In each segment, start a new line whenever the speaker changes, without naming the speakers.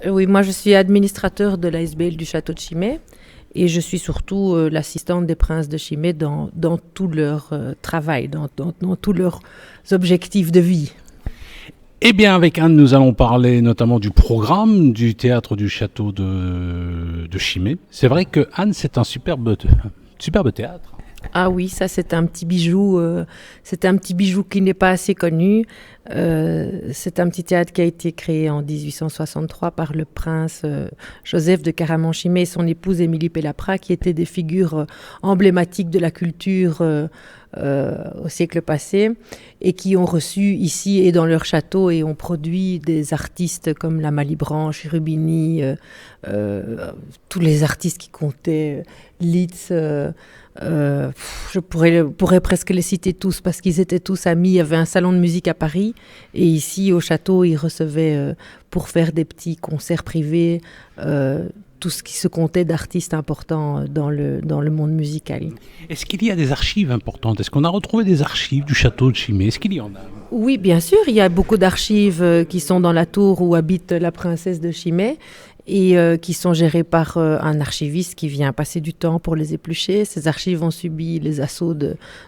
Oui, moi je suis administrateur de l'ASBL du château de Chimay et je suis surtout l'assistante des princes de Chimay dans tout leur travail, dans tous leurs objectifs de vie.
Eh bien, avec Anne, nous allons parler notamment du programme du théâtre du château de Chimay. C'est vrai que Anne, c'est un superbe théâtre.
Ah oui, ça c'est un petit bijou qui n'est pas assez connu. C'est un petit théâtre qui a été créé en 1863 par le prince Joseph de Caraman-Chimay et son épouse Émilie Pellaprat, qui étaient des figures emblématiques de la culture au siècle passé et qui ont reçu ici et dans leur château et ont produit des artistes comme la Malibranche, Rubini, tous les artistes qui comptaient, Liszt. Je pourrais presque les citer tous parce qu'ils étaient tous amis. Il y avait un salon de musique à Paris et ici au château, ils recevaient pour faire des petits concerts privés tout ce qui se comptait d'artistes importants dans le monde musical.
Est-ce qu'il y a des archives importantes? Est-ce qu'on a retrouvé des archives du château de Chimay? Est-ce qu'il y en a?
Oui, bien sûr, il y a beaucoup d'archives qui sont dans la tour où habite la princesse de Chimay et qui sont gérées par un archiviste qui vient passer du temps pour les éplucher. Ces archives ont subi les assauts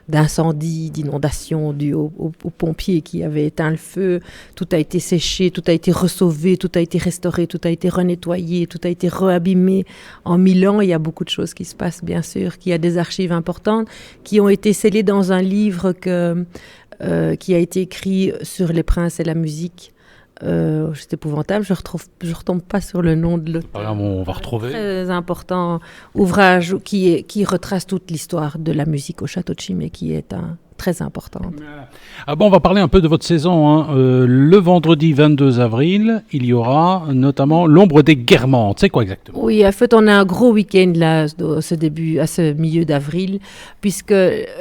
d'incendies, d'inondations dus aux pompiers qui avaient éteint le feu. Tout a été séché, tout a été ressauvé, tout a été restauré, tout a été renettoyé, tout a été reabîmé. En 1000 ans, il y a beaucoup de choses qui se passent, bien sûr, qu'il y a des archives importantes qui ont été scellées dans un livre qui a été écrit sur les princes et la musique. C'est épouvantable, je retombe pas sur le nom de l'auteur.
Alors, on va retrouver.
Très important ouvrage qui retrace toute l'histoire de la musique au château de Chimay, qui est très importante.
Ah bon, on va parler un peu de votre saison, hein. Le vendredi 22 avril, il y aura notamment l'ombre des Guermantes. C'est quoi exactement?
Oui, en fait, on a un gros week-end là, à ce milieu d'avril, puisque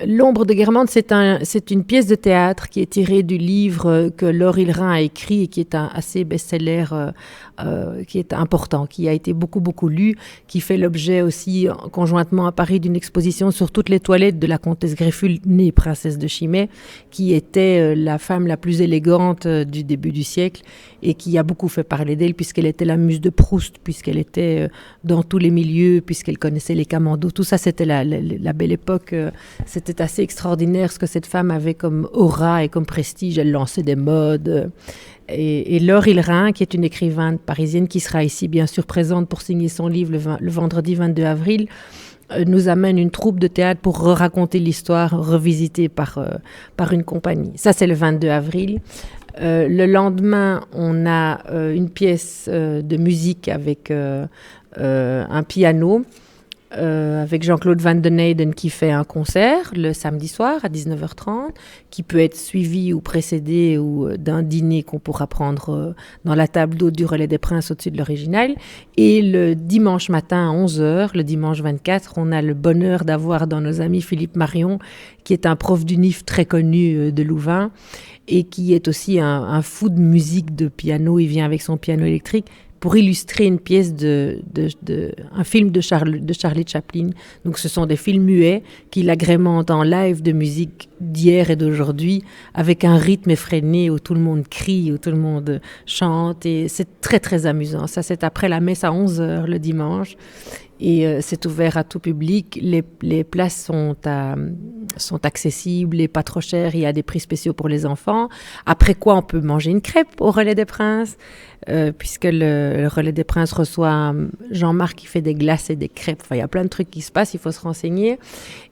l'ombre des Guermantes, c'est une pièce de théâtre qui est tirée du livre que Laure Hillerin a écrit et qui est un assez best-seller, qui est important, qui a été beaucoup lu, qui fait l'objet aussi conjointement à Paris d'une exposition sur toutes les toilettes de la comtesse Greffule, née princesse de Chimay, qui était la femme la plus élégante du début du siècle et qui a beaucoup fait parler d'elle puisqu'elle était la muse de Proust, puisqu'elle était dans tous les milieux, puisqu'elle connaissait les commandos. Tout ça, c'était la belle époque. C'était assez extraordinaire ce que cette femme avait comme aura et comme prestige. Elle lançait des modes. Et Laure Hillerin, qui est une écrivaine parisienne qui sera ici bien sûr présente pour signer son livre le vendredi 22 avril, nous amène une troupe de théâtre pour raconter l'histoire revisitée par une compagnie. Ça, c'est le 22 avril. Le lendemain, on a une pièce de musique avec un piano, avec Jean-Claude Van den Eyden qui fait un concert le samedi soir à 19h30, qui peut être suivi ou précédé d'un dîner qu'on pourra prendre dans la table d'hôte du Relais des Princes au-dessus de l'Original. Et le dimanche matin à 11h, le dimanche 24, on a le bonheur d'avoir dans nos amis Philippe Marion, qui est un prof d'UNIF très connu de Louvain et qui est aussi un fou de musique de piano. Il vient avec son piano électrique pour illustrer une pièce un film de Charlie Chaplin. Donc ce sont des films muets qu'il agrémente en live de musique d'hier et d'aujourd'hui avec un rythme effréné où tout le monde crie, où tout le monde chante et c'est très très amusant. Ça, c'est après la messe à 11h le dimanche et c'est ouvert à tout public. Les places sont accessibles et pas trop chères. Il y a des prix spéciaux pour les enfants. Après quoi, on peut manger une crêpe au Relais des Princes, puisque le Relais des Princes reçoit Jean-Marc qui fait des glaces et des crêpes. Enfin, il y a plein de trucs qui se passent, il faut se renseigner.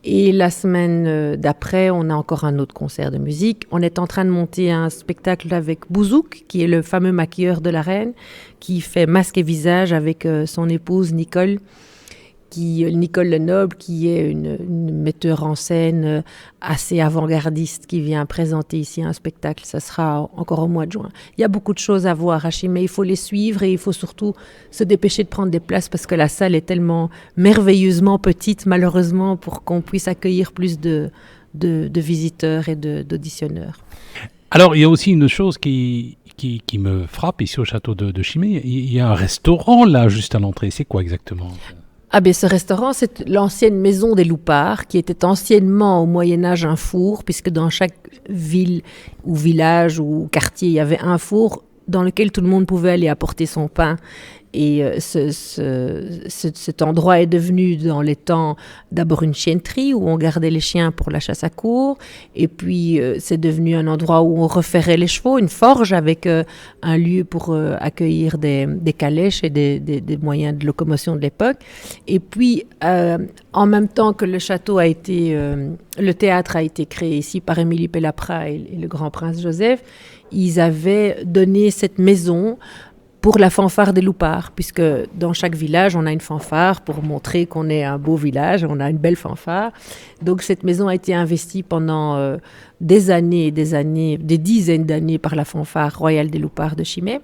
Et la semaine d'après, on a encore un autre concert de musique. On est en train de monter un spectacle avec Bouzouk, qui est le fameux maquilleur de la reine, qui fait masque et visage avec son épouse Nicole Lenoble, qui est une metteur en scène assez avant-gardiste, qui vient présenter ici un spectacle. Ça sera encore au mois de juin. Il y a beaucoup de choses à voir à Chimay. Il faut les suivre et il faut surtout se dépêcher de prendre des places parce que la salle est tellement merveilleusement petite, malheureusement, pour qu'on puisse accueillir plus de visiteurs et d'auditionneurs.
Alors, il y a aussi une chose qui me frappe ici au château de Chimay. Il y a un restaurant là, juste à l'entrée. C'est quoi exactement ?
Ah ben ce restaurant, c'est l'ancienne maison des Loupards, qui était anciennement au Moyen-Âge un four, puisque dans chaque ville ou village ou quartier, il y avait un four dans lequel tout le monde pouvait aller apporter son pain. Et cet endroit est devenu dans les temps d'abord une chienneterie où on gardait les chiens pour la chasse à courre. Et puis c'est devenu un endroit où on referrait les chevaux, une forge avec un lieu pour accueillir des calèches et des moyens de locomotion de l'époque. Et puis en même temps que le château a été, le théâtre a été créé ici par Émilie Pellaprat et le grand prince Joseph, ils avaient donné cette maison pour la fanfare des Loupards, puisque dans chaque village, on a une fanfare pour montrer qu'on est un beau village, on a une belle fanfare. Donc cette maison a été investie pendant des années et des années, des dizaines d'années par la fanfare royale des Loupards de Chimay,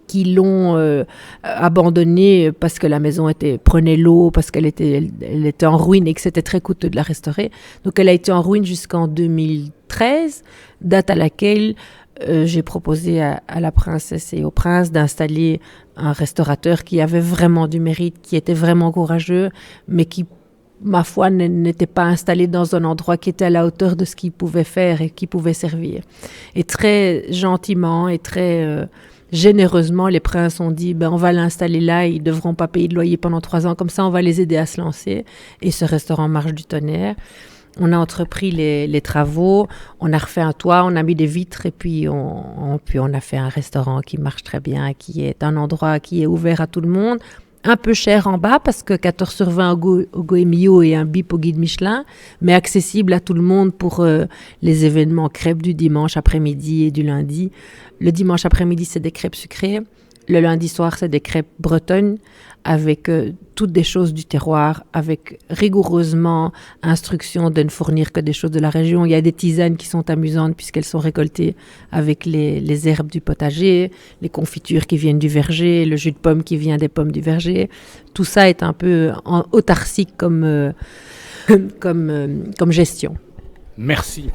qui l'ont abandonnée parce que la maison prenait l'eau, parce qu'elle était en ruine et que c'était très coûteux de la restaurer. Donc elle a été en ruine jusqu'en 2013, date à laquelle j'ai proposé à la princesse et au prince d'installer un restaurateur qui avait vraiment du mérite, qui était vraiment courageux, mais qui, ma foi, n'était pas installé dans un endroit qui était à la hauteur de ce qu'il pouvait faire et qui pouvait servir. Et très gentiment et très généreusement, les princes ont dit on va l'installer là, ils ne devront pas payer de loyer pendant 3 ans, comme ça on va les aider à se lancer. Et ce restaurant marche du tonnerre. On a entrepris les travaux, on a refait un toit, on a mis des vitres et puis on a fait un restaurant qui marche très bien, qui est un endroit qui est ouvert à tout le monde. Un peu cher en bas parce que 14 sur 20 au Goemio et un bip au guide Michelin, mais accessible à tout le monde pour les événements crêpes du dimanche après-midi et du lundi. Le dimanche après-midi, c'est des crêpes sucrées. Le lundi soir, c'est des crêpes bretonnes avec toutes des choses du terroir, avec rigoureusement instruction de ne fournir que des choses de la région. Il y a des tisanes qui sont amusantes puisqu'elles sont récoltées avec les herbes du potager, les confitures qui viennent du verger, le jus de pomme qui vient des pommes du verger. Tout ça est un peu autarcique comme gestion.
Merci.